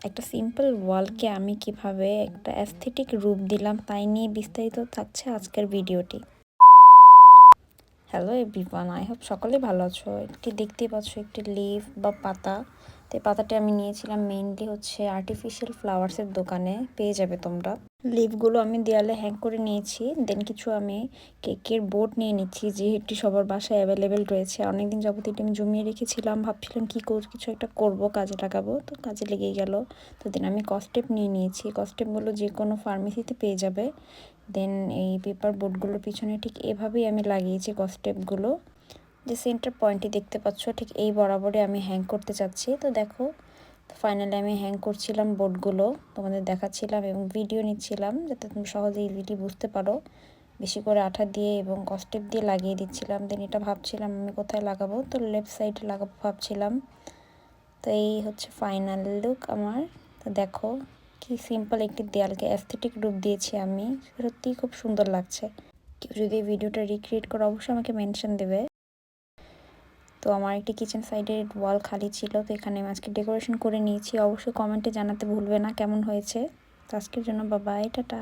একটা সিম্পল ওয়ালকে আমি কিভাবে একটা অ্যাস্থেটিক রূপ দিলাম তাই নিয়ে বিস্তারিত থাকছে আজকের ভিডিওটি। হ্যালো এভরিওয়ান, আই হোপ সকলেই ভালো আছো। একটি দেখতেই পাচ্ছ একটি লিফ বা পাতা। তো এই পাতাটি আমি নিয়েছিলাম মেইনলি হচ্ছে আর্টিফিশিয়াল ফ্লাওয়ার্সের দোকানে, পেয়ে যাবে তোমরা। লিফগুলো আমি দেয়ালে হ্যাং করে নিয়েছি। দেন কিছু আমি কেকের বোর্ড নিয়ে নিচ্ছি, যেহেতু সবার বাসায় অ্যাভেলেবেল রয়েছে। অনেকদিন যাবত এটা আমি জমিয়ে রেখেছিলাম, ভাবছিলাম কিছু একটা করব, কাজে লাগাবো, তো কাজে লেগেই গেল। তো দেন আমি কস্টেপ নিয়ে নিয়েছি। কস্টেপগুলো যে কোনো ফার্মেসিতে পেয়ে যাবে। দেন এই পেপার বোর্ডগুলোর পিছনে ঠিক এভাবেই আমি লাগিয়েছি কস্টেপগুলো। যে সেন্টার পয়েন্টটি দেখতে পাচ্ছ ঠিক এই বরাবরই আমি হ্যাং করতে চাচ্ছি। তো দেখো ফাইনালি আমি হ্যাং করছিলাম বোর্ডগুলো, তোমাদের দেখাচ্ছিলাম এবং ভিডিও নিচ্ছিলাম যাতে তুমি সহজে ইজিলি বুঝতে পারো। বেশি করে আঠা দিয়ে এবং কস্টেপ দিয়ে লাগিয়ে দিচ্ছিলাম। দেন এটা ভাবছিলাম আমি কোথায় লাগাবো, তো লেফট সাইডে লাগাবো ভাবছিলাম। তো এই হচ্ছে ফাইনাল লুক আমার। তো দেখো কি সিম্পল একটি দেয়ালকে অ্যাস্থেটিক রূপ দিয়েছি আমি, সত্যিই খুব সুন্দর লাগছে। কেউ যদি এই ভিডিওটা রিক্রিয়েট করে অবশ্যই আমাকে মেনশন দেবে। তো আমার একটি কিচেন সাইডের ওয়াল খালি ছিল, তো এখানে আমি আজকে ডেকোরেশন করে নিয়েছি। অবশ্যই কমেন্টে জানাতে ভুলবে না কেমন হয়েছে। তো আজকের জন্য বাবাই, টাটা।